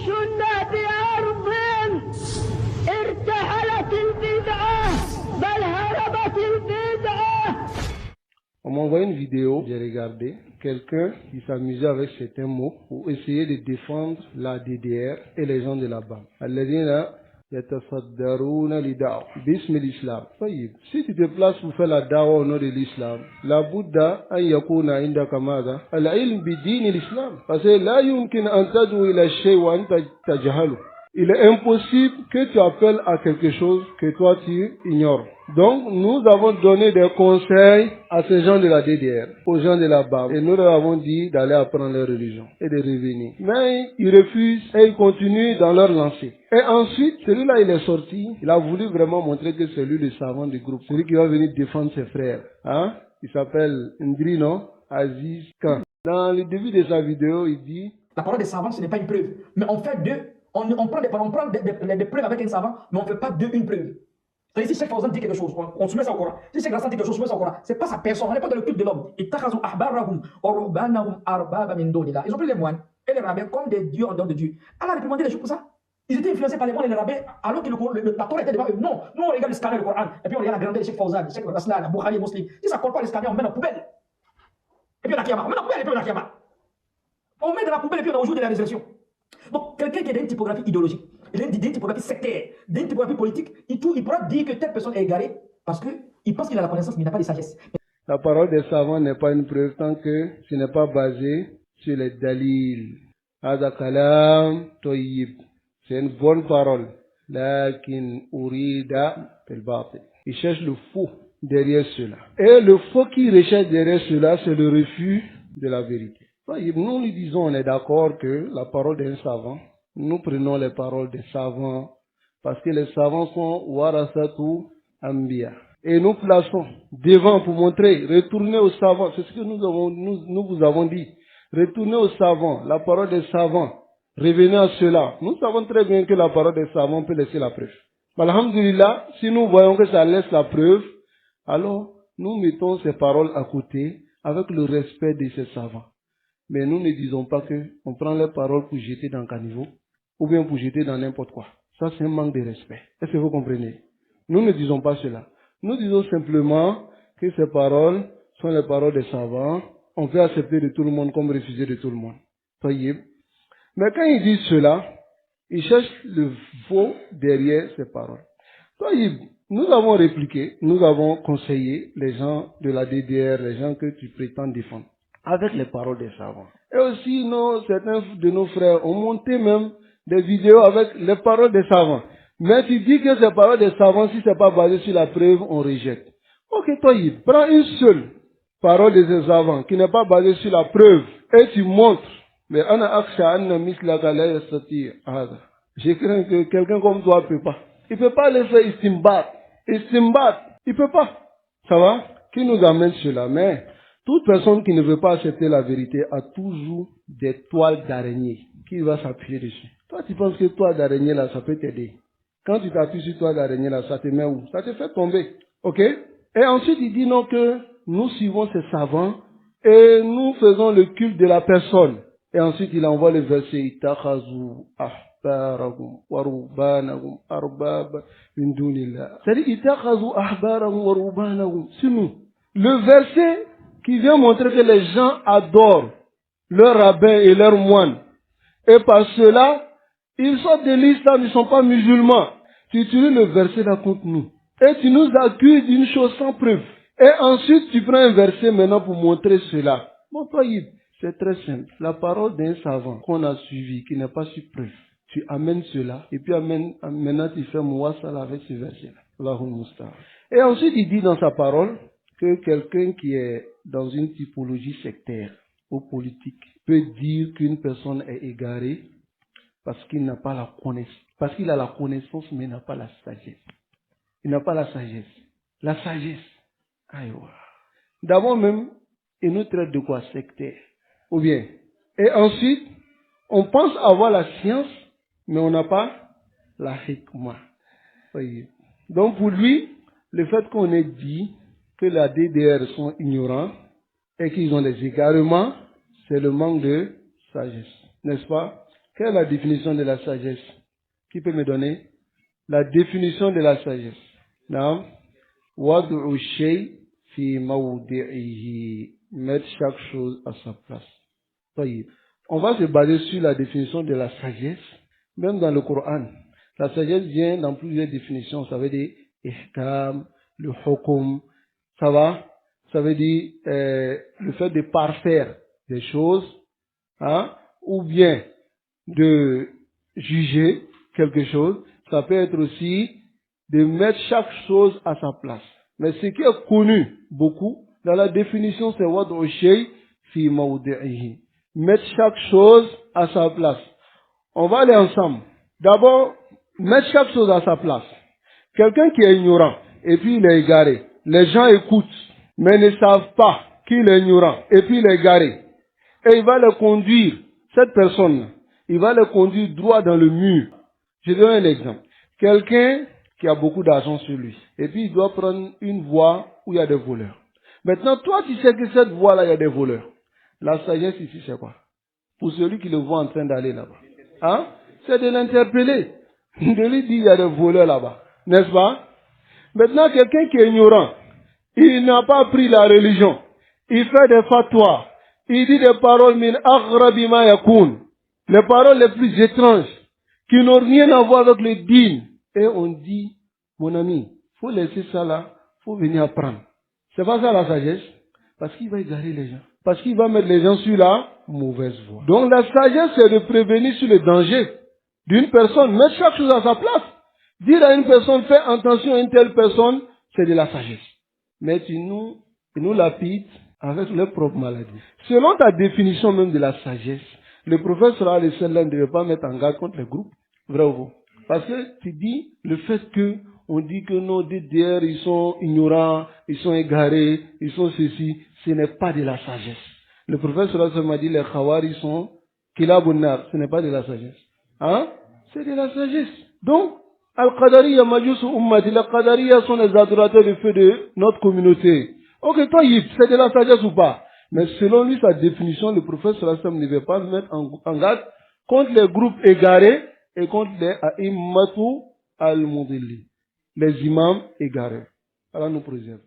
السنة بأرض ارتحلت البدعة بل هربت البدعة. On m'a envoyé une vidéo, j'ai regardé, quelqu'un qui s'amusait avec certains mots pour essayer de défendre la DDR et les gens de là-bas. الذين يتصدرون لدعوة باسم الإسلام. طيب, si tu te places pour faire la da'wah au nom de l'islam, la Bouddha أن يكون عندك ماذا؟ العلم بدين الإسلام. Parce que لا يمكن أن تدعو إلى الشيء وأنت تجهله. Il est impossible que tu appelles à quelque chose que toi tu ignores. Donc, nous avons donné des conseils à ces gens de la DDR, aux gens de là-bas. Et nous leur avons dit d'aller apprendre leur religion et de revenir. Mais ils refusent et ils continuent dans leur lancée. Et ensuite, celui-là, il est sorti. Il a voulu vraiment montrer que c'est lui le savant du groupe. Celui qui va venir défendre ses frères. Hein? Il s'appelle Ndrino Aziz Khan. Dans le début de sa vidéo, il dit... La parole des savants, ce n'est pas une preuve. Mais on fait on prend des preuves avec un savant, mais on ne fait pas une preuve. Si Cheikh Fawzan dit quelque chose, on soumet ça au Coran. Si Cheikh Hassan dit quelque chose, on soumet ça au Coran. Ce n'est pas sa personne, on n'est pas dans le culte de l'homme. Ils ont pris les moines et les rabbins comme des dieux en dehors de Dieu. Allah a réprimandé les choses pour ça. Ils étaient influencés par les moines et les rabbins, alors que la Torah était devant eux. Non, nous on regarde le scanner du Coran, et puis on regarde la grandeur de Cheikh Fawzan, Cheikh Raslan, Bukhari, Muslim. Si ça ne colle pas le scanner, on met dans la poubelle. Et puis on a Kiyama. On met dans la poubelle et puis on a Kiyama. On met dans la poubelle et puis on a au jour de la résurrection. Donc, quelqu'un qui a une typographie idéologique, d'une typographie sectaire, d'une typographie politique, il pourra dire que telle personne est égarée parce qu'il pense qu'il a la connaissance, mais il n'a pas de sagesse. La parole des savants n'est pas une preuve tant que ce n'est pas basé sur les dalils. Hada kalam toyib. C'est une bonne parole. Lakin urida bil batil. Il cherche le faux derrière cela. Et le faux qu'il recherche derrière cela, c'est le refus de la vérité. Nous lui disons, on est d'accord que la parole d'un savant, nous prenons les paroles des savants, parce que les savants sont warasatu anbiya. Et nous plaçons devant pour montrer, retournez aux savants, c'est ce que nous vous avons dit. Retournez aux savants, la parole des savants, revenez à cela. Nous savons très bien que la parole des savants peut laisser la preuve. Alhamdulillah, si nous voyons que ça laisse la preuve, alors nous mettons ces paroles à côté avec le respect de ces savants. Mais nous ne disons pas qu'on prend les paroles pour jeter dans le caniveau ou bien pour jeter dans n'importe quoi. Ça, c'est un manque de respect. Est-ce que vous comprenez? Nous ne disons pas cela. Nous disons simplement que ces paroles sont les paroles des savants. On peut accepter de tout le monde comme refuser de tout le monde. Mais quand ils disent cela, ils cherchent le faux derrière ces paroles. Nous avons répliqué, nous avons conseillé les gens de la DDR, les gens que tu prétends défendre, avec les paroles des savants. Et aussi, certains de nos frères ont monté même des vidéos avec les paroles des savants. Mais tu dis que ces paroles des savants, si ce n'est pas basé sur la preuve, on rejette. Ok, prends une seule parole de ces savants qui n'est pas basée sur la preuve et tu montres. Mais je crains que quelqu'un comme toi ne peut pas. Il ne peut pas le faire istimbat. Il ne peut pas. Ça va? Qui nous amène cela? Mais toute personne qui ne veut pas accepter la vérité a toujours des toiles d'araignée qui va s'appuyer dessus. Toi, tu penses que toile d'araignée là, ça peut t'aider. Quand tu t'appuies sur toile d'araignée là, ça te met où? Ça te fait tomber. Ok? Et ensuite, il dit non que nous suivons ces savants et nous faisons le culte de la personne. Et ensuite, il envoie le verset Itakhazu ahbarahum wa rubanahum arbab min dunillah. C'est-à-dire Itakhazu ahbarahum wa rubanahum. C'est nous. Le verset qui vient montrer que les gens adorent leurs rabbins et leurs moines. Et par cela, ils sortent de l'islam, ils ne sont pas musulmans. Tu utilises le verset là contre nous. Et tu nous accuses d'une chose sans preuve. Et ensuite, tu prends un verset maintenant pour montrer cela. Bon, c'est très simple. La parole d'un savant qu'on a suivi, qui n'est pas sur preuve. Tu amènes cela, et puis maintenant tu fais mouassal avec ce verset-là. Et ensuite, il dit dans sa parole que quelqu'un qui est dans une typologie sectaire ou politique peut dire qu'une personne est égarée parce qu'il n'a pas la connaissance. Parce qu'il a la connaissance, mais il n'a pas la sagesse. Il n'a pas la sagesse. La sagesse. Aïwa. D'abord même, il nous traite de quoi? Sectaire. Ou bien. Et ensuite, on pense avoir la science, mais on n'a pas la hikmah. Voyez. Donc pour lui, le fait qu'on ait dit que la DDR sont ignorants et qu'ils ont des égarements, c'est le manque de sagesse. N'est-ce pas? Quelle est la définition de la sagesse? Qui peut me donner la définition de la sagesse? Non? Wad'u shay fi mawdi'ihi. Mettre chaque chose à sa place. Taïb. On va se baser sur la définition de la sagesse, même dans le Coran. La sagesse vient dans plusieurs définitions. Ça veut dire ihkam, le hukum, ça va? Ça veut dire le fait de parfaire des choses, hein? Ou bien de juger quelque chose. Ça peut être aussi de mettre chaque chose à sa place. Mais ce qui est connu beaucoup, dans la définition, c'est wad'u shay fi mawdi'ihi. Mettre chaque chose à sa place. On va aller ensemble. D'abord, mettre chaque chose à sa place. Quelqu'un qui est ignorant, et puis il est égaré. Les gens écoutent, mais ne savent pas qu'il est ignorant, et puis il est égaré. Et il va le conduire, cette personne, il va le conduire droit dans le mur. Je donne un exemple. Quelqu'un qui a beaucoup d'argent sur lui, et puis il doit prendre une voie où il y a des voleurs. Maintenant, toi, tu sais que cette voie-là, il y a des voleurs. La sagesse ici, c'est quoi? Pour celui qui le voit en train d'aller là-bas. Hein? C'est de l'interpeller. De lui dire, il y a des voleurs là-bas. N'est-ce pas? Maintenant, quelqu'un qui est ignorant, il n'a pas appris la religion. Il fait des fatwas. Il dit des paroles min aghrabi ma yakun. Les paroles les plus étranges, qui n'ont rien à voir avec le dîn. Et on dit, mon ami, faut laisser ça là, faut venir apprendre. C'est pas ça la sagesse. Parce qu'il va égarer les gens. Parce qu'il va mettre les gens sur la mauvaise voie. Donc la sagesse, c'est de prévenir sur le danger d'une personne. Mettre chaque chose à sa place. Dire à une personne, fais attention à une telle personne, c'est de la sagesse. Mais tu nous lapides avec leurs propres maladies. Selon ta définition même de la sagesse, le prophète sallallahu alayhi wa sallam ne devait pas mettre en garde contre les groupes. Vrai ou faux? Parce que tu dis le fait que on dit que nos DDR, ils sont ignorants, ils sont égarés, ils sont ceci, ce n'est pas de la sagesse. Le prophète sallallahu alayhi wa sallam a dit les khawari sont kilabunnar, ce n'est pas de la sagesse. Hein? C'est de la sagesse. Donc, Al-Qadariya Majus Ummati, les Qadariya sont les adorateurs du feu de notre communauté. Ok, toi, c'est de la sagesse ou pas? Mais selon lui, sa définition, le prophète sallallahu alayhi wa sallam ne veut pas mettre en garde contre les groupes égarés et contre les a'immatu al-mudilli, les imams égarés. Allah nous préserve.